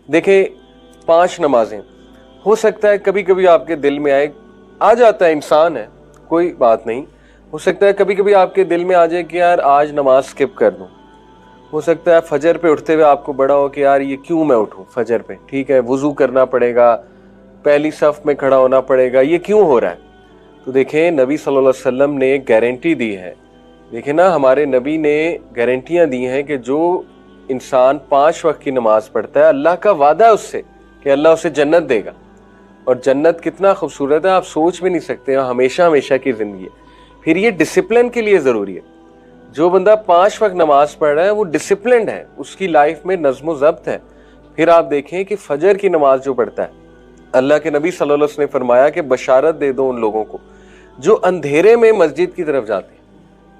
देखें 5 नमाजें, हो सकता है कभी कभी आपके दिल में आ जाता है, इंसान है कोई बात नहीं, हो सकता है कभी कभी आपके दिल में आ जाए कि यार आज नमाज स्किप कर दूं। हो सकता है फजर पे उठते हुए आपको बड़ा हो कि यार ये क्यों मैं उठूं फजर पे, ठीक है वुजू करना पड़ेगा, पहली सफ में खड़ा होना पड़ेगा, ये क्यों हो रहा है। तो देखें नबी सल्लल्लाहु अलैहि वसल्लम ने गारंटी दी है, देखें ना हमारे नबी ने गारंटियां दी हैं कि जो इंसान 5 वक्त की नमाज पढ़ता है अल्लाह का वादा है उससे कि अल्लाह उसे जन्नत देगा। और जन्नत कितना खूबसूरत है आप सोच भी नहीं सकते, हमेशा हमेशा की जिंदगी है। फिर ये डिसिप्लिन के लिए ज़रूरी है। जो बंदा 5 वक्त नमाज पढ़ रहा है वो डिसिप्लिन है, उसकी लाइफ में नज़्म ज़ब्त है। फिर आप देखें कि फजर की नमाज जो पढ़ता है, अल्लाह के नबी सल्लल्लाहु अलैहि वसल्लम ने फरमाया कि बशारत दे दो उन लोगों को जो अंधेरे में मस्जिद की तरफ जाते हैं,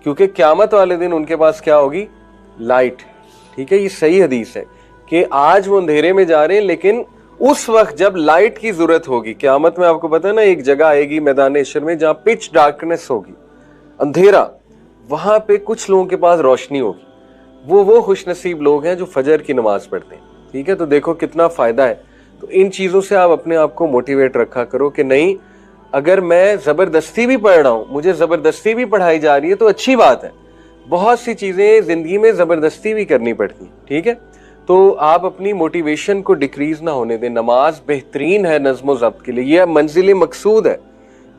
क्योंकि क़यामत वाले दिन उनके पास क्या होगी, लाइट। ठीक है, ये सही हदीस है कि आज वो अंधेरे में जा रहे हैं, लेकिन उस वक्त जब लाइट की जरूरत होगी क़यामत में, आपको पता है ना एक जगह आएगी मैदान इशर में जहाँ पिच डार्कनेस होगी, अंधेरा, वहां पे कुछ लोगों के पास रोशनी होगी। वो खुशनसीब लोग हैं जो फजर की नमाज पढ़ते हैं। ठीक है, तो देखो कितना फायदा है। तो इन चीजों से आप अपने आप को मोटिवेट रखा करो कि नहीं, अगर मैं जबरदस्ती भी पढ़ रहा हूं, मुझे जबरदस्ती भी पढ़ाई जा रही है तो अच्छी बात है। बहुत सी चीजें जिंदगी में जबरदस्ती भी करनी पड़ती हैं। ठीक है, तो आप अपनी मोटिवेशन को डिक्रीज ना होने दें। नमाज बेहतरीन है नज़्म ज़ब्त के लिए, यह मंजिल मकसूद है।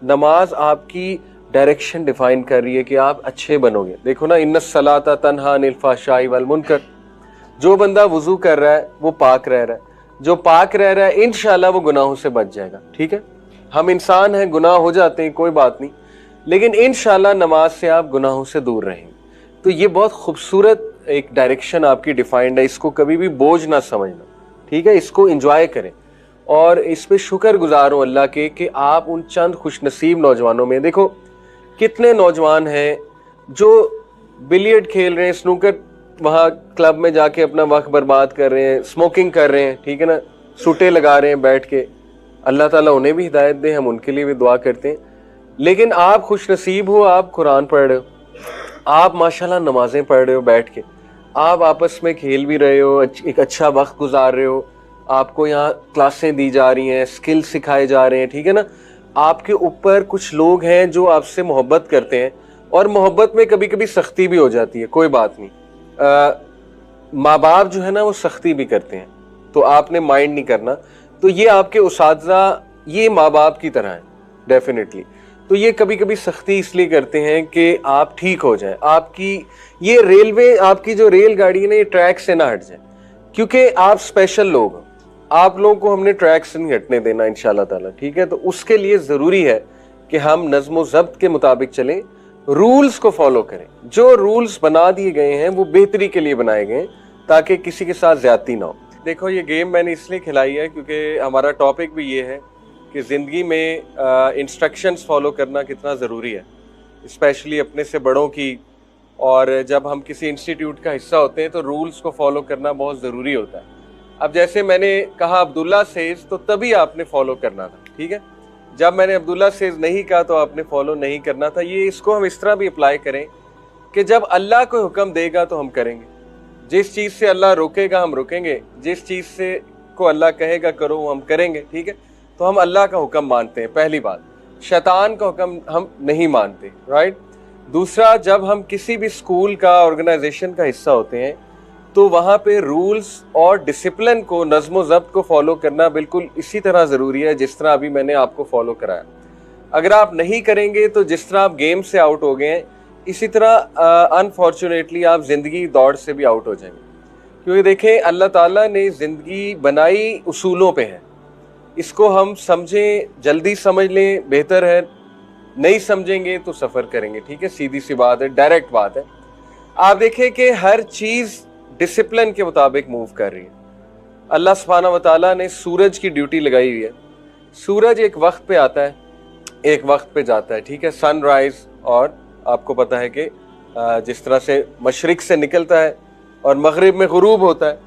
नमाज आपकी डायरेक्शन डिफाइन कर रही है कि आप अच्छे बनोगे। देखो ना, इन्नस सलाता तन्हा अनिल फ़हशाई वल मुनकर। जो बंदा वुजू कर रहा है वो पाक रह रहा है, जो पाक रह रहा है इंशाल्लाह वो गुनाहों से बच जाएगा। ठीक है, हम इंसान हैं, गुनाह हो जाते हैं, कोई बात नहीं, लेकिन इंशाल्लाह नमाज से आप गुनाहों से दूर रहेंगे। तो ये बहुत खूबसूरत एक डायरेक्शन आपकी डिफाइंड है, इसको कभी भी बोझ ना समझना। ठीक है, इसको एंजॉय करें और इस पे शुक्र गुजार हो अल्लाह के कि आप उन चंद खुशनसीब नौजवानों में, देखो कितने नौजवान हैं जो बिलियर्ड खेल रहे हैं, स्नूकर वहाँ क्लब में जाके अपना वक्त बर्बाद कर रहे हैं, स्मोकिंग कर रहे हैं, ठीक है ना, सूटे लगा रहे हैं बैठ के। अल्लाह ताला उन्हें भी हिदायत दे, हम उनके लिए भी दुआ करते हैं। लेकिन आप खुशनसीब हो, आप कुरान पढ़ रहे हो, आप माशाल्लाह नमाजें पढ़ रहे हो बैठ के, आप आपस में खेल भी रहे हो, एक अच्छा वक्त गुजार रहे हो, आपको यहाँ क्लासें दी जा रही हैं, स्किल सिखाए जा रहे हैं। ठीक है ना, आपके ऊपर कुछ लोग हैं जो आपसे मोहब्बत करते हैं, और मोहब्बत में कभी कभी सख्ती भी हो जाती है, कोई बात नहीं। माँ बाप जो है ना वो सख्ती भी करते हैं, तो आपने माइंड नहीं करना। तो ये आपके उस्ताद ये माँ बाप की तरह है डेफिनेटली। तो ये कभी कभी सख्ती इसलिए करते हैं कि आप ठीक हो जाए, आपकी ये रेलवे, आपकी जो रेलगाड़ी है ना, ये ट्रैक से ना हट जाए, क्योंकि आप स्पेशल लोग हो, आप लोगों को हमने ट्रैक से नहीं हटने देना इंशाल्लाह ताला। ठीक है, तो उसके लिए ज़रूरी है कि हम नज़्म ज़ब्त के मुताबिक चलें, रूल्स को फॉलो करें। जो रूल्स बना दिए गए हैं वो बेहतरी के लिए बनाए गए हैं, ताकि किसी के साथ ज्यादती ना हो। देखो ये गेम मैंने इसलिए खिलाई है क्योंकि हमारा टॉपिक भी ये है कि ज़िंदगी में इंस्ट्रक्शंस फॉलो करना कितना ज़रूरी है, स्पेशली अपने से बड़ों की। और जब हम किसी इंस्टीट्यूट का हिस्सा होते हैं तो रूल्स को फॉलो करना बहुत ज़रूरी होता है। अब जैसे मैंने कहा अब्दुल्ला सेज, तो तभी आपने फॉलो करना था। ठीक है, जब मैंने अब्दुल्ला सेज नहीं कहा तो आपने फॉलो नहीं करना था। ये इसको हम इस तरह भी अप्लाई करें कि जब अल्लाह कोई हुक्म देगा तो हम करेंगे, जिस चीज़ से अल्लाह रोकेगा हम रुकेंगे, जिस चीज़ से को अल्लाह कहेगा करो वो हम करेंगे। ठीक है, तो हम अल्लाह का हुक्म मानते हैं, पहली बात। शैतान का हुक्म हम नहीं मानते, राइट। दूसरा, जब हम किसी भी स्कूल का, ऑर्गेनाइजेशन का हिस्सा होते हैं तो वहाँ पे रूल्स और डिसिप्लिन को, नज़्म ज़ब्त को फॉलो करना बिल्कुल इसी तरह ज़रूरी है जिस तरह अभी मैंने आपको फॉलो कराया। अगर आप नहीं करेंगे तो जिस तरह आप गेम से आउट हो गए हैं, इसी तरह अनफॉर्चुनेटली आप ज़िंदगी दौड़ से भी आउट हो जाएंगे। क्योंकि देखें अल्लाह ताला ने ज़िंदगी बनाई उसूलों पे है, इसको हम समझें, जल्दी समझ लें बेहतर है, नहीं समझेंगे तो सफ़र करेंगे। ठीक है, सीधी सी बात है, डायरेक्ट बात है। आप देखें कि हर चीज़ डिसिप्लिन के मुताबिक मूव कर रही है। अल्लाह सुब्हानहू व तआला ने सूरज की ड्यूटी लगाई हुई है। सूरज एक वक्त पे आता है, एक वक्त पे जाता है। ठीक है, सनराइज, और आपको पता है कि जिस तरह से मशरिक से निकलता है और मगरिब में गुरूब होता है,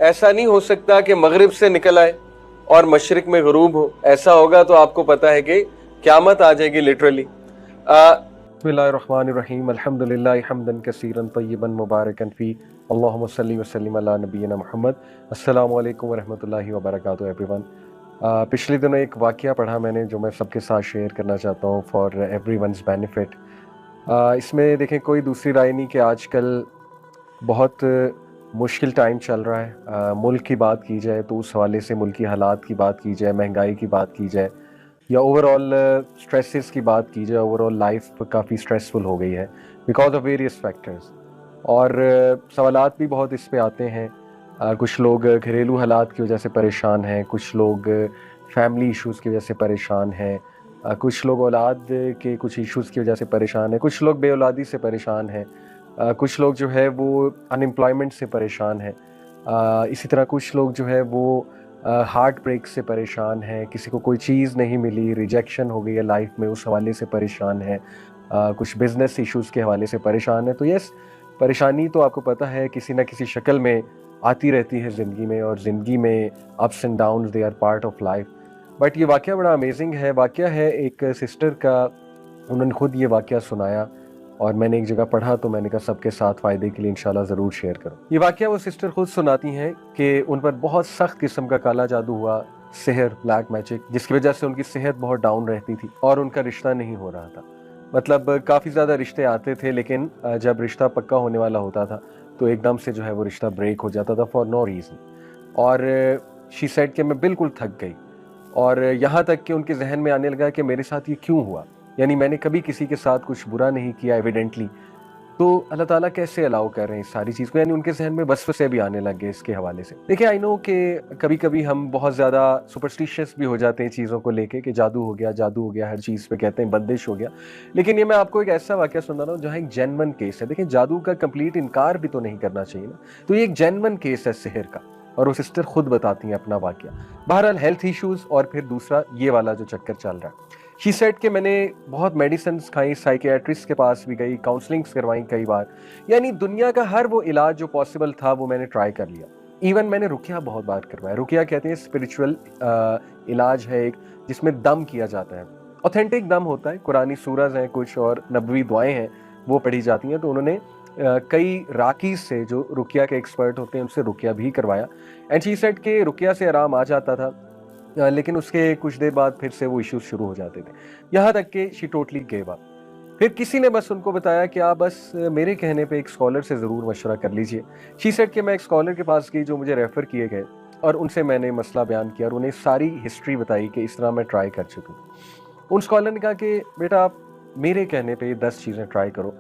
ऐसा नहीं हो सकता कि मगरिब से निकल आए और मशरिक में गुरूब हो। ऐसा होगा तो आपको पता है कि क़यामत आ जाएगी लिटरली। बिस्मिल्लाहिर्रहमानिर्रहीम अल्हम्दुलिल्लाहि हम्दन कसीरन तय्यिबन मुबारकन फ़ी अल्लाहुम्मा सल्लि व सल्लिम अला नबीना मुहम्मद। अस्सलामु अलैकुम व रहमतुल्लाहि व बरकातुहू एवरीवन। पिछले दिनों एक वाक़या पढ़ा मैंने जो मैं सबके साथ शेयर करना चाहता हूँ फॉर एवरीवन्स बेनिफिट। इसमें देखें कोई दूसरी राय नहीं कि आजकल बहुत मुश्किल टाइम चल रहा है। मुल्क की बात की जाए तो उस हवाले से मुल्क की हालात की बात की जाए, महंगाई की बात की जाए या ओवरऑल स्ट्रेसेस की बात की जाए, ओवरऑल लाइफ काफ़ी स्ट्रेसफुल हो गई है बिकॉज ऑफ वेरियस फैक्टर्स। और सवालात भी बहुत इस पे आते हैं। कुछ लोग घरेलू हालात की वजह से परेशान हैं, कुछ लोग फैमिली इश्यूज़ की वजह से परेशान हैं, कुछ लोग औलाद के कुछ इश्यूज़ की वजह से परेशान हैं, कुछ लोग बेऔलादी से परेशान हैं, कुछ लोग जो है वो अनएम्प्लॉयमेंट से परेशान हैं। इसी तरह कुछ लोग जो है वो हार्ट ब्रेक से परेशान हैं, किसी को कोई चीज़ नहीं मिली, रिजेक्शन हो गई है लाइफ में, उस हवाले से परेशान है। कुछ बिजनेस इश्यूज़ के हवाले से परेशान है। तो यस, परेशानी तो आपको पता है किसी ना किसी शक्ल में आती रहती है ज़िंदगी में, और ज़िंदगी में ups and downs they are part of life. But ये वाक़या बड़ा अमेजिंग है। वाक़या है एक सिस्टर का, उन्होंने खुद ये वाक़या सुनाया और मैंने एक जगह पढ़ा तो मैंने कहा सबके साथ फ़ायदे के लिए इंशाल्लाह ज़रूर शेयर करूँ। ये वाक़या वो सिस्टर खुद सुनाती हैं कि उन पर बहुत सख्त किस्म का काला जादू हुआ, सिहर, ब्लैक मैजिक, जिसकी वजह से उनकी सेहत बहुत डाउन रहती थी और उनका रिश्ता नहीं हो रहा था। मतलब काफ़ी ज़्यादा रिश्ते आते थे, लेकिन जब रिश्ता पक्का होने वाला होता था तो एकदम से जो है वो रिश्ता ब्रेक हो जाता था फॉर नो रीज़न। और शी सेड कि मैं बिल्कुल थक गई, और यहाँ तक कि उनके जहन में आने लगा कि मेरे साथ ये क्यों हुआ, यानी मैंने कभी किसी के साथ कुछ बुरा नहीं किया एविडेंटली, तो अल्लाह ताला कैसे अलाउ कर रहे हैं इस सारी चीज़ को। यानी उनके जहन में वसवसे भी आने लग गए इसके हवाले से। देखिए, आई नो कि कभी कभी हम बहुत ज़्यादा सुपरस्टिशियस भी हो जाते हैं चीज़ों को लेके कि जादू हो गया, जादू हो गया, हर चीज़ पे कहते हैं बंदिश हो गया। लेकिन ये मैं आपको एक ऐसा वाक़या सुना रहा हूँ जहाँ एक जेन्युइन केस है। देखिए, जादू का कंप्लीट इनकार भी तो नहीं करना चाहिए ना। तो ये एक जेन्युइन केस है सिहर का, और वो सिस्टर खुद बताती हैं अपना वाक़या। बहरहाल हेल्थ इश्यूज़ और फिर दूसरा ये वाला जो चक्कर चल रहा है। शी सेड कि मैंने बहुत मेडिसिन खाई, साइकियाट्रिस्ट के पास भी गई, काउंसलिंग्स करवाई कई बार, यानी दुनिया का हर वो इलाज जो पॉसिबल था वो मैंने ट्राई कर लिया। इवन मैंने रुकिया बहुत बार करवाया। रुकिया कहते हैं स्पिरिचुअल इलाज है एक, जिसमें दम किया जाता है। ऑथेंटिक दम होता है, कुरानी सूरज हैं कुछ और नबवी दुआएं हैं वो पढ़ी जाती हैं। तो उन्होंने कई राकीज से जो रुकिया के एक्सपर्ट होते हैं उनसे रुकिया भी करवाया, एंड शी सेड कि रुकिया से आराम आ जाता था, लेकिन उसके कुछ देर बाद फिर से वो इश्यूज शुरू हो जाते थे, यहाँ तक कि शी टोटली गेव अप। फिर किसी ने बस उनको बताया कि आप बस मेरे कहने पे एक स्कॉलर से ज़रूर मशवरा कर लीजिए। शी सेड कि मैं एक स्कॉलर के पास गई जो मुझे रेफ़र किए गए, और उनसे मैंने मसला बयान किया और उन्हें सारी हिस्ट्री बताई कि इस तरह मैं ट्राई कर चुकी हूँ। उन स्कॉलर ने कहा कि बेटा, आप मेरे कहने पे ये 10 चीज़ें ट्राई करो।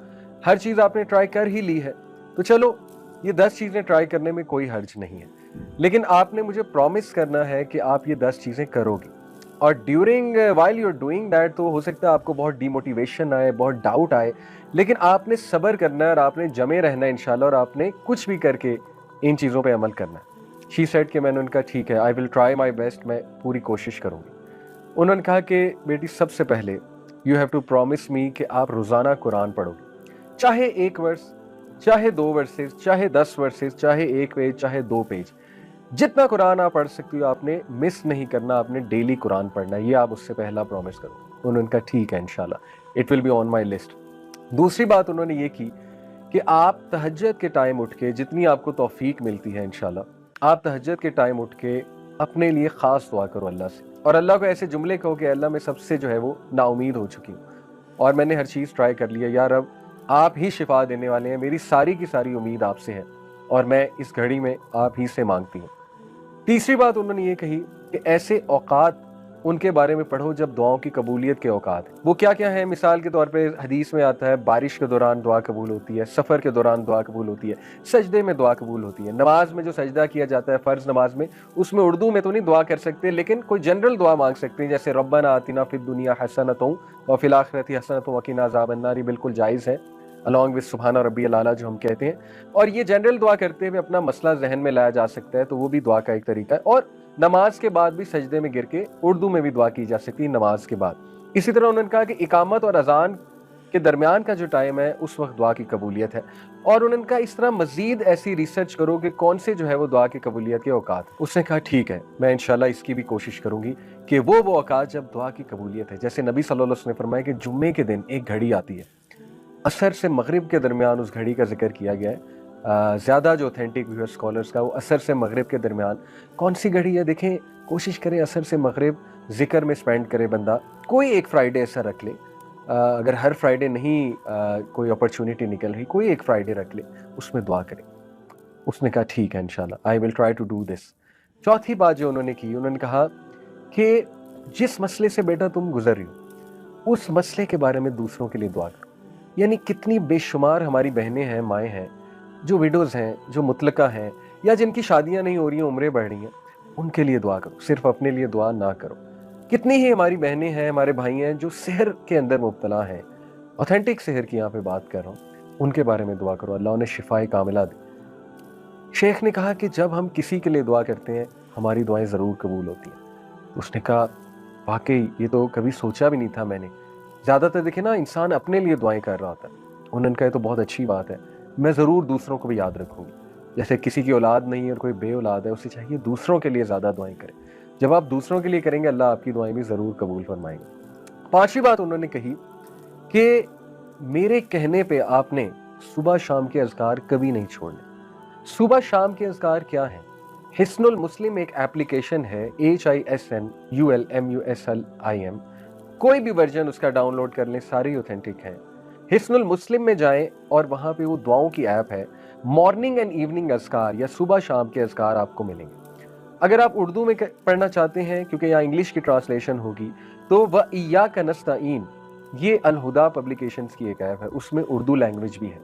हर चीज़ आपने ट्राई कर ही ली है, तो चलो ये 10 चीज़ें ट्राई करने में कोई हर्ज नहीं है, लेकिन आपने मुझे प्रॉमिस करना है कि आप ये 10 चीज़ें करोगे। और during while you are doing that, तो हो सकता है आपको बहुत डिमोटिवेशन आए, बहुत डाउट आए, लेकिन आपने सब्र करना है और आपने जमे रहना है इंशाल्लाह, और आपने कुछ भी करके इन चीज़ों पे अमल करना है। शी सेड कि मैंने उनका ठीक है, आई विल ट्राई माई बेस्ट, मैं पूरी कोशिश करूँगी। उन्होंने कहा कि बेटी, सबसे पहले you have to promise me कि आप रोज़ाना कुरान पढ़ोगे, चाहे 1 वर्स, चाहे 2 वर्सेस, चाहे 10 वर्सेस, चाहे 1 पेज, चाहे 2 पेज, जितना कुरान आप पढ़ सकती हो आपने मिस नहीं करना, आपने डेली कुरान पढ़ना है। ये आप उससे पहला प्रॉमिस करो। उन्होंने कहा ठीक है, इंशाल्लाह it will be on my list. दूसरी बात उन्होंने ये की कि आप तहज्जुद के टाइम उठ के, जितनी आपको तौफीक मिलती है इंशाल्लाह, आप तहज्जुद के टाइम उठ के अपने लिए ख़ास दुआ करो अल्लाह से, और अल्लाह को ऐसे जुमले कहो कि अल्लाह, मैं सबसे जो है वो नाउमीद हो चुकी हूँ और मैंने हर चीज़ ट्राई कर लिया, यार अब आप ही शिफा देने वाले हैं, मेरी सारी की सारी उम्मीद आपसे है और मैं इस घड़ी में आप ही से मांगती हूँ। तीसरी बात उन्होंने ये कही कि ऐसे औकात उनके बारे में पढ़ो जब दुआओं की कबूलियत के औकात है। वो क्या क्या है? मिसाल के तौर पे हदीस में आता है बारिश के दौरान दुआ कबूल होती है, सफ़र के दौरान दुआ कबूल होती है, सजदे में दुआ कबूल होती है, नमाज में जो सजदा किया जाता है फ़र्ज़ नमाज में, उसमें उर्दू में तो नहीं दुआ कर सकते, लेकिन कोई जनरल दुआ मांग सकते हैं, जैसे रब्बना आतिना फिद दुनिया हसनतुन व फिल आखिरति हसनतुन व क़िना अज़ाबन्नार, बिल्कुल जायज़ है, अलॉन्ग विद सुबहाना रब्बियल आला जो हम कहते हैं। और ये जनरल दुआ करते हुए अपना मसला जहन में लाया जा सकता है, तो वो भी दुआ का एक तरीका है। और नमाज के बाद भी सजदे में गिर के उर्दू में भी दुआ की जा सकती है नमाज के बाद। इसी तरह उन्होंने कहा कि इकामत और अजान के दरमियान का जो टाइम है उस वक्त दुआ की कबूलियत है। और उन्होंने कहा इस तरह मजीद ऐसी रिसर्च करो कि कौन से जो है वो दुआ की कबूलियत के औकात। उसने कहा ठीक है, मैं इंशाल्लाह इसकी भी कोशिश करूंगी कि वो औकात जब दुआ की कबूलियत है, जैसे नबी सल्लल्लाहु अलैहि वसल्लम ने फरमाया कि जुम्मे के दिन एक घड़ी आती है असर से मगरिब के दरमियान उस घड़ी का जिक्र किया गया है। ज़्यादा जो ऑथेंटिक व्यू है स्कॉलर्स का वो असर से मगरिब के दरमियान कौन सी घड़ी है। देखें, कोशिश करें असर से मगरिब जिक्र में स्पेंड करे बंदा। कोई एक फ्राइडे ऐसा रख ले, अगर हर फ्राइडे नहीं कोई अपॉर्चुनिटी निकल रही, कोई एक फ्राइडे रख ले, उसमें दुआ करें। उसने कहा ठीक है इंशाल्लाह, I will try to do this. चौथी बात जो उन्होंने की, उन्होंने कहा कि जिस मसले से बेटा तुम गुजर रही हो उस मसले के बारे में दूसरों के लिए दुआ करो। यानी कितनी बेशुमार हमारी बहनें हैं, माएँ हैं, जो विडोज़ हैं, जो मुतलका हैं, या जिनकी शादियां नहीं हो रही हैं, उम्रें बढ़ रही हैं, उनके लिए दुआ करो, सिर्फ अपने लिए दुआ ना करो। कितनी ही हमारी बहनें हैं, हमारे भाई हैं जो सेहर के अंदर मुब्तला हैं, ऑथेंटिक सेहर की यहाँ पे बात कर रहा हूँ, उनके बारे में दुआ करो, अल्लाह उन्हें शिफाए कामिला दे। शेख ने कहा कि जब हम किसी के लिए दुआ करते हैं हमारी दुआएं ज़रूर कबूल होती हैं। उसने कहा वाकई ये तो कभी सोचा भी नहीं था मैंने। ज़्यादातर देखे ना इंसान अपने लिए दुआएं कर रहा होता है। उन्होंने कहा ये तो बहुत अच्छी बात है, मैं ज़रूर दूसरों को भी याद रखूँगी। जैसे किसी की औलाद नहीं है और कोई बे औलाद है, उसे चाहिए दूसरों के लिए ज़्यादा दुआएं करें। जब आप दूसरों के लिए करेंगे अल्लाह आपकी दुआएं भी ज़रूर कबूल फरमाएंगे। पांचवी बात उन्होंने कही कि मेरे कहने पे आपने सुबह शाम के अज़कार कभी नहीं छोड़ने। सुबह शाम के अज़कार क्या हैं? हिस्नुल मुस्लिम एक एप्लीकेशन है, HISNULMUSLIM। कोई भी वर्जन उसका डाउनलोड कर लें, सारी ऑथेंटिक हैं। हिस्नुल मुस्लिम में जाएं और वहाँ पे वो दुआओं की ऐप है। मॉर्निंग एंड इवनिंग अज़कार या सुबह शाम के अज़कार आपको मिलेंगे। अगर आप उर्दू में पढ़ना चाहते हैं, क्योंकि यहाँ इंग्लिश की ट्रांसलेशन होगी, तो व इय्याका नस्तईन, ये अल हुदा पब्लिकेशंस की एक ऐप है, उसमें उर्दू लैंग्वेज भी है।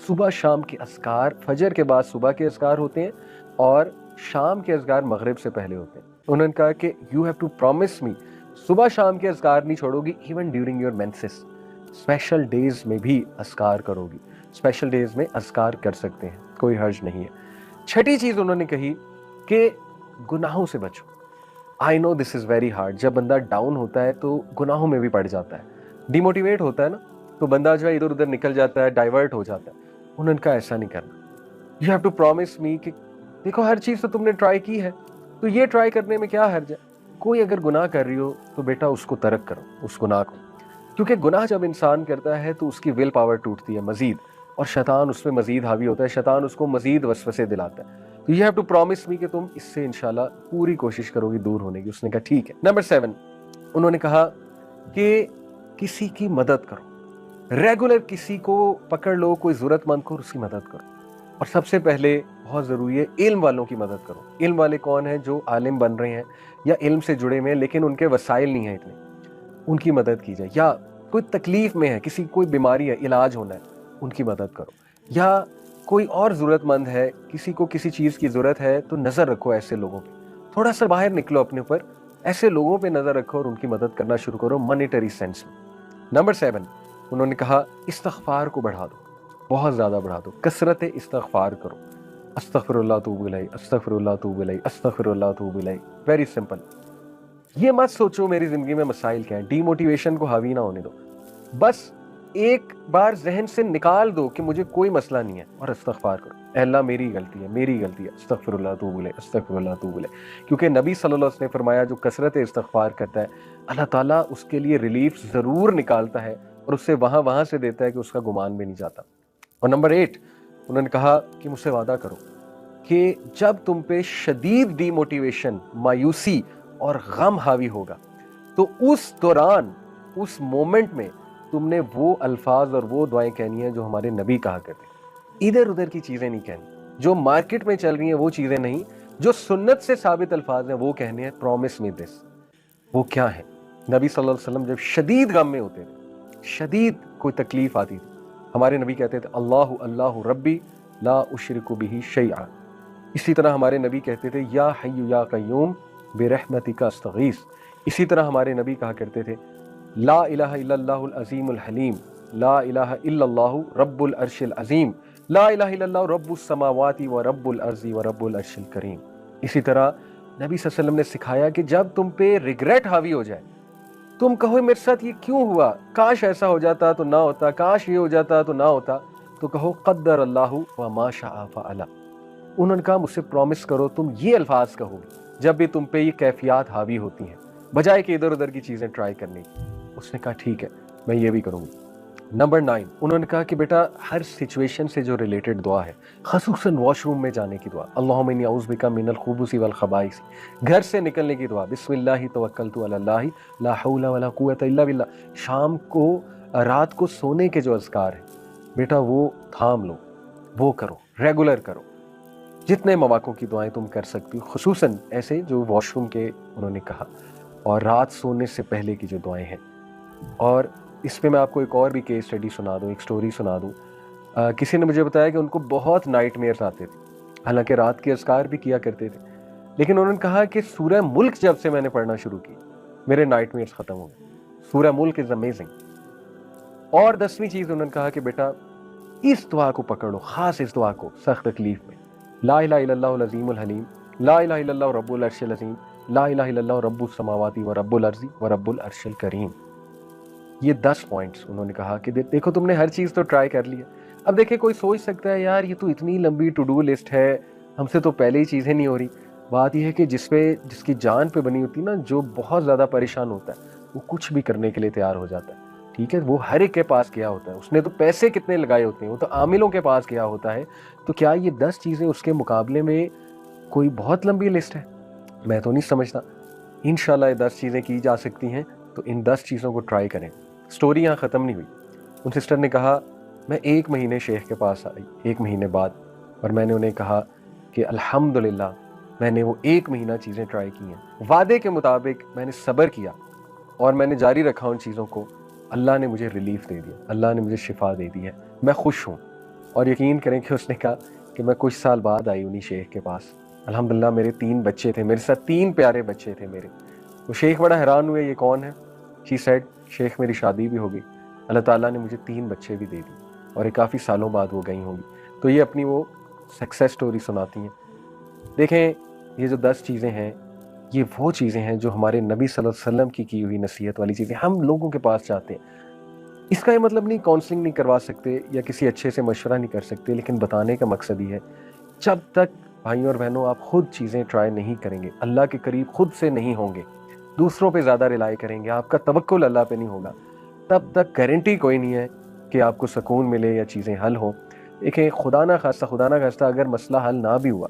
सुबह शाम के अज़कार, फजर के बाद सुबह के अज़कार होते हैं और शाम के अज़कार मगरिब से पहले होते हैं। उन्होंने कहा कि you have to promise me, सुबह शाम के अज़कार नहीं छोड़ोगी, even during your menses. Special days में भी अज़कार करोगी, स्पेशल डेज में अज़कार कर सकते हैं, कोई हर्ज नहीं है। छठी चीज़ उन्होंने कही कि गुनाहों से बचो। I know this is very hard. जब बंदा डाउन होता है तो गुनाहों में भी पड़ जाता है, डिमोटिवेट होता है ना, तो बंदा जो है इधर उधर निकल जाता है, डाइवर्ट हो जाता है। उन्होंने कहा ऐसा नहीं करना। You have to promise me कि देखो हर चीज़ तो तुमने ट्राई की है, तो ये ट्राई करने में क्या हर्ज है। कोई अगर गुनाह कर रही हो तो बेटा उसको तर्क करो, उस गुनाह को, क्योंकि गुनाह जब इंसान करता है तो उसकी विल पावर टूटती है मजीद, और शैतान उसमें मजीद हावी होता है, शैतान उसको मजीद वसवसे दिलाता है। तो you have to promise me कि तुम इससे इंशाल्लाह पूरी कोशिश करोगी दूर होने की। उसने कहा ठीक है। नंबर 7 उन्होंने कहा कि किसी की मदद करो, रेगुलर किसी को पकड़ लो, कोई ज़रूरतमंद को, उसकी मदद करो। और सबसे पहले बहुत ज़रूरी है इल्म वालों की मदद करो। इल्म वाले कौन हैं? जो आलिम बन रहे हैं या इल्म से जुड़े हुए हैं लेकिन उनके वसाइल नहीं हैं इतने, उनकी मदद की जाए। या कोई तकलीफ़ में है, किसी कोई बीमारी है, इलाज होना है, उनकी मदद करो। या कोई और ज़रूरतमंद है, किसी को किसी चीज़ की ज़रूरत है, तो नज़र रखो ऐसे लोगों पे, थोड़ा सा बाहर निकलो अपने ऊपर, ऐसे लोगों पे नज़र रखो और उनकी मदद करना शुरू करो मॉनेटरी सेंस में। नंबर 7 उन्होंने कहा इस्तग़फ़ार को बढ़ा दो, बहुत ज़्यादा बढ़ा दो, कसरत इस्तग़फ़ार करो। अस्तग़फ़िरुल्लाह तूबु इलैह, अस्तग़फ़िरुल्लाह तूबु इलैह, अस्तग़फ़िरुल्लाह तूबु इलैह। Very simple. ये मत सोचो मेरी ज़िंदगी में मसाइल क्या हैं, डीमोटिवेशन को हावी ना होने दो। बस एक बार जहन से निकाल दो कि मुझे कोई मसला नहीं है और इस्तग़फ़ार करो, अल्लाह मेरी गलती है, मेरी गलती है, अस्तग़फ़िरुल्लाह तूबु इलैह, अस्तग़फ़िरुल्लाह तूबु इलैह। क्योंकि नबी सल्लल्लाहु अलैहि वसल्लम ने फरमाया जो कसरत इस्तग़फ़ार करता है अल्लाह ताला उसके लिए रिलीफ ज़रूर निकालता है और उससे वहाँ से देता है कि उसका गुमान भी नहीं जाता। और नंबर 8 उन्होंने कहा कि मुझसे वादा करो कि जब तुम पे शदीद डीमोटिवेशन, मायूसी और गम हावी होगा, तो उस दौरान, उस मोमेंट में तुमने वो अल्फाज और वो दुआएं कहनी है जो हमारे नबी कहा करते। इधर उधर की चीज़ें नहीं कहनी, जो मार्केट में चल रही हैं वो चीज़ें नहीं, जो सुन्नत से साबित अल्फाज हैं वो कहने हैं। Promise me this. वो क्या है? नबी सल्लल्लाहु अलैहि वसल्लम जब शदीद गम में होते थे, शदीद कोई तकलीफ आती थी, हमारे नबी कहते थे अल्लाहु अल्लाहु रब्बी ला उशरिकु बिही शैआ। इसी तरह हमारे नबी कहते थे या हय्यु या क़य्यूम बिरहमतिका अस्तगीस। इसी तरह हमारे नबी कहा करते थे ला इलाहा इल्लल्लाहुल अज़ीमुल हलीम, ला इलाहा इल्लल्लाहु रब्बुल अर्शिल अज़ीम, ला इलाहा इल्लल्लाहु रब्बुस समावाति व रब्बुल अर्ज़ि व रब्बुल अर्शिल करीम। इसी तरह नबी सल्लल्लाहु अलैहि वसल्लम ने सिखाया कि जब तुम पे रिग्रेट हावी हो जाए, तुम कहो मेरे साथ ये क्यों हुआ, काश ऐसा हो जाता तो ना होता, काश ये हो जाता तो ना होता, तो कहो क़द्दर अल्लाहु व मा शाअ फ़अल। उन्होंने कहा मुझसे प्रॉमिस करो तुम ये अल्फाज कहोगे जब भी तुम पे ये कैफियत हावी होती हैं, बजाय कि इधर उधर की चीज़ें ट्राई करने की। उसने कहा ठीक है मैं ये भी करूँगी। नंबर 9, उन्होंने कहा कि बेटा हर सिचुएशन से जो रिलेटेड दुआ है, ख़ुसूसन वॉशरूम में जाने की दुआ, अल्लाहुम्मा इन्नी औज़ु बिका मिनल खुबुसी वल खबाइस, घर से निकलने की दुआ, बिस्मिल्लाहि तवक्कलतु अलल्लाहि ला हौला वला कुव्वता इल्ला बिल्लाह, शाम को रात को सोने के जो अज़कार हैं बेटा वो थाम लो, वो करो, रेगुलर करो। जितने मौक़ों की दुआएं तुम कर सकती हो, ख़ुसूसन ऐसे जो वॉशरूम के उन्होंने कहा, और रात सोने से पहले की जो दुआएं हैं। और इस पे मैं आपको एक और भी केस स्टडी सुना दूँ, एक स्टोरी सुना दूँ। किसी ने मुझे बताया कि उनको बहुत नाइटमेयर्स आते थे, हालांकि रात के अज़कार भी किया करते थे, लेकिन उन्होंने कहा कि सूरह मुल्क जब से मैंने पढ़ना शुरू की मेरे नाइटमेयर्स ख़त्म हो गए। सूरह मुल्क इज़ अमेजिंग। और 10वीं चीज़ उन्होंने कहा कि बेटा इस दुआ को पकड़ो, ख़ास इस दुआ को सख्त तकलीफ़ में, ला इलाहा इल्लल्लाहुल अज़ीमुल हलीम, ला इलाहा इल्लल्लाहु रब्बुल अर्शिल अज़ीम, ला इलाहा इल्लल्लाहु रब्बुस समावाति व रब्बुल अर्ज़ि व रब्बुल अर्शिल करीम। ये 10 पॉइंट्स उन्होंने कहा कि देखो तुमने हर चीज़ तो ट्राई कर ली है। अब देखिए कोई सोच सकता है यार ये तो इतनी लंबी टू डू लिस्ट है, हमसे तो पहले ही चीज़ें नहीं हो रही। बात यह है कि जिसकी जान पे बनी होती है ना, जो बहुत ज़्यादा परेशान होता है, वो कुछ भी करने के लिए तैयार हो जाता है। ठीक है, वो हर एक के पास गया होता है, उसने तो पैसे कितने लगाए होते हैं, वो तो आमिलों के पास गया होता है। तो क्या ये 10 चीज़ें उसके मुकाबले में कोई बहुत लंबी लिस्ट है? मैं तो नहीं समझता। इंशाल्लाह ये 10 चीज़ें की जा सकती हैं, तो इन 10 चीज़ों को ट्राई करें। स्टोरी यहाँ ख़त्म नहीं हुई। उन सिस्टर ने कहा मैं 1 महीने शेख के पास आई, 1 महीने बाद, और मैंने उन्हें कहा कि अल्हम्दुलिल्लाह मैंने वो 1 महीना चीज़ें ट्राई की हैं, वादे के मुताबिक मैंने सब्र किया और मैंने जारी रखा उन चीज़ों को। अल्लाह ने मुझे रिलीफ दे दिया, अल्लाह ने मुझे शिफा दे दी है, मैं खुश हूँ। और यकीन करें कि उसने कहा कि मैं कुछ साल बाद आई उन्हीं शेख के पास। अल्हम्दुलिल्लाह मेरे 3 बच्चे थे, मेरे साथ 3 प्यारे बच्चे थे मेरे। वो शेख बड़ा हैरान हुए, ये कौन है? शी सेड शेख मेरी शादी भी हो गई, अल्लाह ताला ने मुझे 3 बच्चे भी दे दिए, और ये काफ़ी सालों बाद वो गई होंगी। तो ये अपनी वो सक्सेस स्टोरी सुनाती हैं। देखें ये जो 10 चीज़ें हैं, ये वो चीज़ें हैं जो हमारे नबी सल्लल्लाहु अलैहि वसल्लम की हुई नसीहत वाली चीज़ें हम लोगों के पास चाहते हैं। इसका ये मतलब नहीं काउंसलिंग नहीं करवा सकते या किसी अच्छे से मशवरा नहीं कर सकते, लेकिन बताने का मकसद ही है जब तक भाइयों और बहनों आप खुद चीज़ें ट्राई नहीं करेंगे, अल्लाह के करीब खुद से नहीं होंगे, दूसरों पे ज़्यादा रिलाई करेंगे, आपका तवक्कुल अल्लाह पे नहीं होगा, तब तक गारंटी कोई नहीं है कि आपको सुकून मिले या चीज़ें हल हो। देखिए खुदा ना खास्ता अगर मसला हल ना भी हुआ,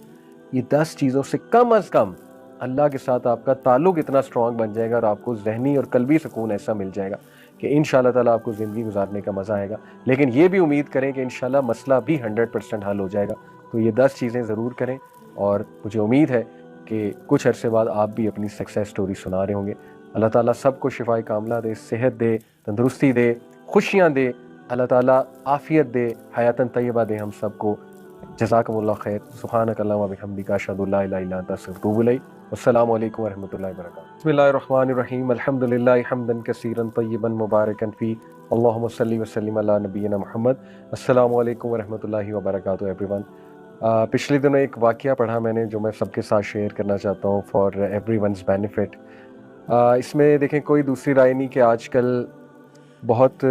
ये 10 चीज़ों से कम अज़ कम अल्लाह के साथ आपका ताल्लुक़ इतना स्ट्रॉन्ग बन जाएगा और आपको ज़हनी और क़ल्बी सुकून ऐसा मिल जाएगा कि इंशाअल्लाह ताला आपको ज़िंदगी गुजारने का मज़ा आएगा। लेकिन ये भी उम्मीद करें कि इंशाअल्लाह मसला भी 100% हल हो जाएगा। तो ये 10 चीज़ें ज़रूर करें, और मुझे उम्मीद है कि कुछ अरसे बाद आप भी अपनी सक्सेस स्टोरी सुना रहे होंगे। अल्लाह ताला सबको शिफाए कामला दे, सेहत दे, तंदुरुस्ती दे, खुशियाँ दे, अल्लाह ताला आफ़ियत दे, हयातन तय्यबा दे हम सबको। जज़ाकुमुल्लाह खैर। सुब्हानक अल्लाहुम्मा बिहम्दिका अशहदु अल्ला इलाहा इल्ला अंता अस्तगफिरुका व अतूबु इलैक। अस्सलामु अलैकुम व रहमतुल्लाहि व बरकातुहू। बिस्मिल्लाहिर्रहमानिर्रहीम। अल्हम्दुलिल्लाहि हम्दन कसीरन तय्यिबन मुबारकन फ़ी। अल्लाहुम्मा सल्लि व सल्लिम अला नबिय्यिना मुहम्मद। अस्सलामु अलैकुम व रहमतुल्लाहि व बरकातुहू एवरीवन। पिछले दिनों एक वाक़या पढ़ा मैंने जो मैं सबके साथ शेयर करना चाहता हूँ फॉर एवरीवन्स बेनिफिट। इसमें देखें कोई दूसरी राय नहीं कि आजकल बहुत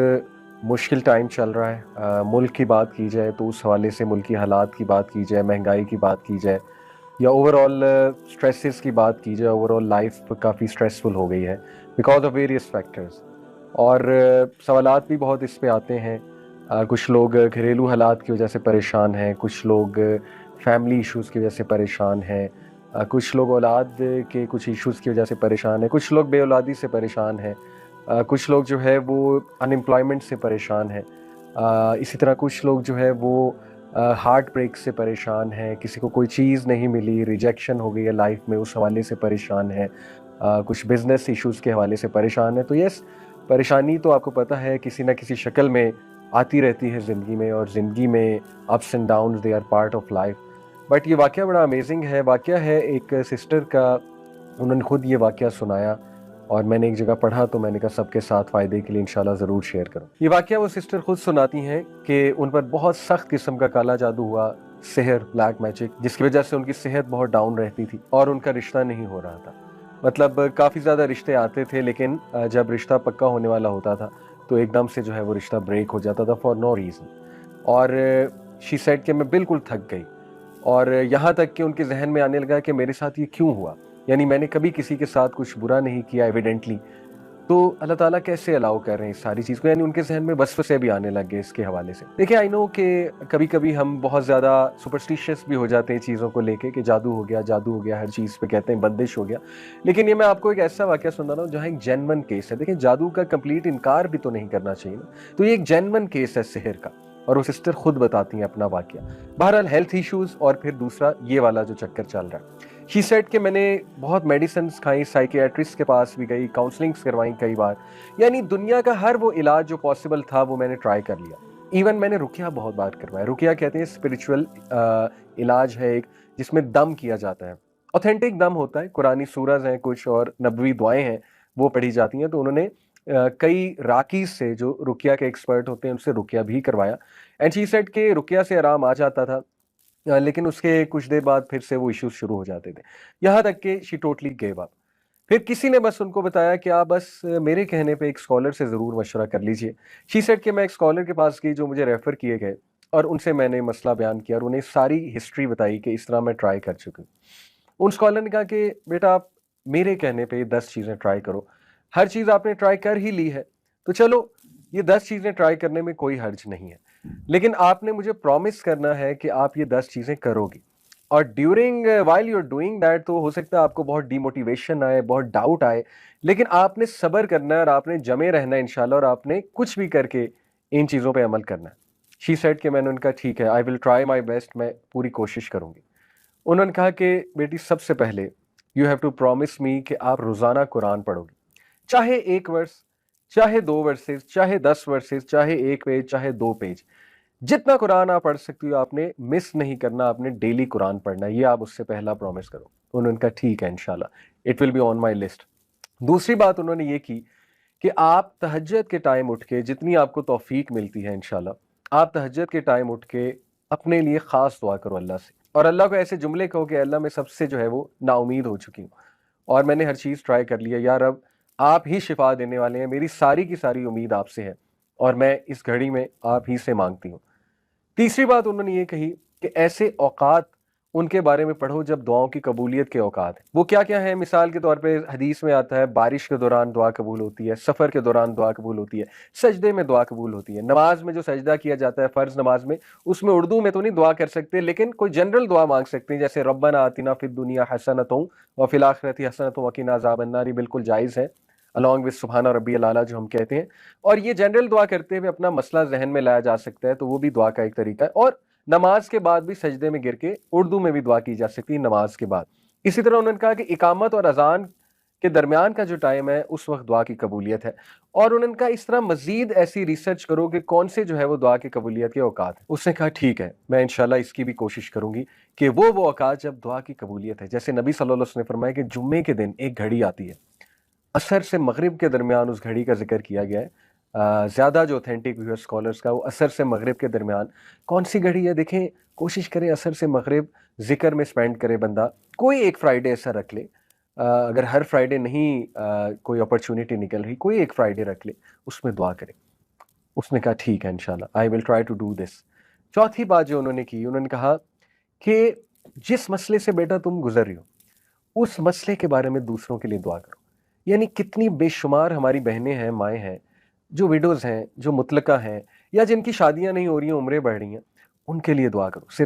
मुश्किल टाइम चल रहा है। मुल्क की बात की जाए तो उस हवाले से मुल्की हालात की बात की जाए, महंगाई की बात की जाए, या ओवरऑल स्ट्रेसेस की बात की जाए, ओवरऑल लाइफ काफ़ी स्ट्रेसफुल हो गई है बिकॉज ऑफ वेरियस फैक्टर्स। और सवालात भी बहुत इस पे आते हैं। कुछ लोग घरेलू हालात की वजह से परेशान हैं, कुछ लोग फैमिली इश्यूज़ की वजह से परेशान हैं, कुछ लोग औलाद के कुछ इश्यूज़ की वजह से परेशान हैं, कुछ लोग बेऔलादी से परेशान हैं, कुछ लोग जो है वो अनएम्प्लॉयमेंट से परेशान हैं, इसी तरह कुछ लोग जो है वो हार्ट ब्रेक से परेशान हैं, किसी को कोई चीज़ नहीं मिली, रिजेक्शन हो गई है लाइफ में, उस हवाले से परेशान है, कुछ बिज़नेस इश्यूज़ के हवाले से परेशान है। तो यस, परेशानी तो आपको पता है किसी न किसी शक्ल में आती रहती है ज़िंदगी में, और ज़िंदगी में ups and downs they are part of life. But ये वाक़या बड़ा अमेजिंग है। वाक़या है एक सिस्टर का, उन्होंने खुद ये वाक़या सुनाया और मैंने एक जगह पढ़ा, तो मैंने कहा सबके साथ फ़ायदे के लिए इंशाल्लाह ज़रूर शेयर करूँ। ये वाक़या वो सिस्टर खुद सुनाती हैं कि उन पर बहुत सख्त किस्म का काला जादू हुआ, सिहर, ब्लैक मैजिक, जिसकी वजह से उनकी सेहत बहुत डाउन रहती थी और उनका रिश्ता नहीं हो रहा था। मतलब काफ़ी ज़्यादा रिश्ते आते थे, लेकिन जब रिश्ता पक्का होने वाला होता था तो एकदम से जो है वो रिश्ता ब्रेक हो जाता था फॉर नो रीज़न। और शी सेड कि मैं बिल्कुल थक गई, और यहाँ तक कि उनके जहन में आने लगा कि मेरे साथ ये क्यों हुआ, यानी मैंने कभी किसी के साथ कुछ बुरा नहीं किया एविडेंटली, तो अल्लाह ताला कैसे अलाउ कर रहे हैं इस सारी चीज़ को, यानी उनके जहन में वसवसे भी आने लग गए इसके हवाले से। देखिए आई नो कि कभी कभी हम बहुत ज़्यादा सुपरस्टिशियस भी हो जाते हैं चीज़ों को लेके कि जादू हो गया, हर चीज़ पे कहते हैं बंदिश हो गया। लेकिन ये मैं आपको एक ऐसा वाक़या सुना रहा हूँ जहाँ एक जेन्युइन केस है। देखिए जादू का कंप्लीट इनकार भी तो नहीं करना चाहिए ना, तो ये एक जेन्युइन केस है सिहर का, और वो सिस्टर खुद बताती हैं अपना वाक़या। बहरहाल हेल्थ इश्यूज़ और फिर दूसरा ये वाला जो चक्कर चल रहा है। शी सेड कि मैंने बहुत मेडिसिन्स खाई, साइकियाट्रिस्ट के पास भी गई, काउंसलिंग्स करवाई कई बार, यानी दुनिया का हर वो इलाज जो पॉसिबल था वो मैंने ट्राई कर लिया। इवन मैंने रुकिया बहुत बार करवाया। रुकिया कहते हैं स्पिरिचुअल इलाज है एक, जिसमें दम किया जाता है। ऑथेंटिक दम होता है, कुरानी सूरज हैं कुछ और नबवी दुआएं हैं वो पढ़ी जाती हैं। तो उन्होंने कई राकीज से जो रुकिया के एक्सपर्ट होते हैं उनसे रुकिया भी करवाया। एंड शी सेड के रुकिया से आराम आ जाता था, लेकिन उसके कुछ देर बाद फिर से वो इश्यूज शुरू हो जाते थे, यहाँ तक कि शी टोटली गेव अप। फिर किसी ने बस उनको बताया कि आप बस मेरे कहने पे एक स्कॉलर से ज़रूर मशवरा कर लीजिए। शी सेड कि मैं एक स्कॉलर के पास गई जो मुझे रेफ़र किए गए, और उनसे मैंने मसला बयान किया और उन्हें सारी हिस्ट्री बताई कि इस तरह मैं ट्राई कर चुकी हूँ। उन स्कॉलर ने कहा कि बेटा आप मेरे कहने पे 10 चीज़ें ट्राई करो, हर चीज़ आपने ट्राई कर ही ली है, तो चलो ये 10 चीज़ें ट्राई करने में कोई हर्ज नहीं है, लेकिन आपने मुझे प्रॉमिस करना है कि आप ये 10 चीज़ें करोगी। और during while you are doing that तो हो सकता है आपको बहुत डिमोटिवेशन आए, बहुत डाउट आए, लेकिन आपने सब्र करना है और आपने जमे रहना है इंशाल्लाह, और आपने कुछ भी करके इन चीज़ों पे अमल करना है। शी सेड कि मैंने उनका ठीक है, आई विल ट्राई माई बेस्ट, मैं पूरी कोशिश करूँगी। उन्होंने कहा कि बेटी सबसे पहले you have to promise me कि आप रोज़ाना कुरान पढ़ोगी, चाहे 1 वर्स, चाहे 2 वर्सेस, चाहे 10 वर्सेस, चाहे 1 पेज, चाहे 2 पेज, जितना कुरान आप पढ़ सकती हो आपने मिस नहीं करना, आपने डेली कुरान पढ़ना है, ये आप उससे पहला प्रॉमिस करो। उन्होंने कहा ठीक है इंशाल्लाह, it will be on my list. दूसरी बात उन्होंने ये की कि आप तहज्जुद के टाइम उठ के, जितनी आपको तौफीक मिलती है इंशाल्लाह, आप तहज्जुद के टाइम उठ के अपने लिए ख़ास दुआ करो अल्लाह से, और अल्लाह को ऐसे जुमले कहो कि अल्लाह मैं सबसे जो है वो नाउमीद हो चुकी हूँ, और मैंने हर चीज़ ट्राई कर लिया, या रब आप ही शिफा देने वाले हैं, मेरी सारी की सारी उम्मीद आपसे है, और मैं इस घड़ी में आप ही से मांगती हूँ। तीसरी बात उन्होंने ये कही कि ऐसे औकात उनके बारे में पढ़ो जब दुआओं की कबूलियत के औकात हैं। वो क्या क्या है, मिसाल के तौर पे हदीस में आता है बारिश के दौरान दुआ कबूल होती है, सफ़र के दौरान दुआ कबूल होती है, सजदे में दुआ कबूल होती है, नमाज में जो सजदा किया जाता है फ़र्ज़ नमाज में, उसमें उर्दू में तो नहीं दुआ कर सकते, लेकिन कोई जनरल दुआ मांग सकते हैं, जैसे रब्बना आतिना फिद दुनिया हसनतुन व फिल आखिरति हसनतुन वक़िना अज़ाबन्नार, बिल्कुल जायज़ है, अलॉन्ग विद सुबहाना रब्बियल आला जो हम कहते हैं। और ये जनरल दुआ करते हुए अपना मसला जहन में लाया जा सकता है, तो वो भी दुआ का एक तरीका है। और नमाज के बाद भी सजदे में गिर के उर्दू में भी दुआ की जा सकती है नमाज के बाद। इसी तरह उन्होंने कहा कि इकामत और अजान के दरमियान का जो टाइम है उस वक्त दुआ की कबूलियत है। और उन्होंने कहा इस तरह मजीद ऐसी रिसर्च करो कि कौन से जो है वो दुआ की कबूलियत के औकात है। उसने कहा ठीक है, मैं इंशाल्लाह इसकी भी कोशिश करूंगी कि वो औकात जब दुआ की कबूलियत है, जैसे नबी सल्लल्लाहु अलैहि वसल्लम ने फरमाया कि जुम्मे के दिन एक घड़ी आती है, असर से मगरिब के दरमियान उस घड़ी का जिक्र किया गया है। ज़्यादा जो ऑथेंटिक व्यू है स्कॉलर्स का, वो असर से मगरिब के दरमियान कौन सी घड़ी है, देखें कोशिश करें असर से मगरिब जिक्र में स्पेंड करे बंदा। कोई एक फ्राइडे ऐसा रख ले, अगर हर फ्राइडे नहीं कोई अपॉर्चुनिटी निकल रही, कोई एक फ्राइडे रख ले, उसमें दुआ करे। उसने कहा ठीक है इंशाल्लाह, I will try to do this. चौथी बात जो उन्होंने की, उन्होंने कहा कि जिस मसले से बेटा तुम गुजर रही हो, उस मसले के बारे में दूसरों के लिए दुआ करो। यानी कितनी बेशुमार हमारी बहनें हैं, माएँ हैं, जो विडोज़ हैं, जो मुतलका हैं, या जिनकी शादियाँ नहीं हो रही हैं, उम्रें बढ़ रही हैं, उनके लिए दुआ करो। सिर्फ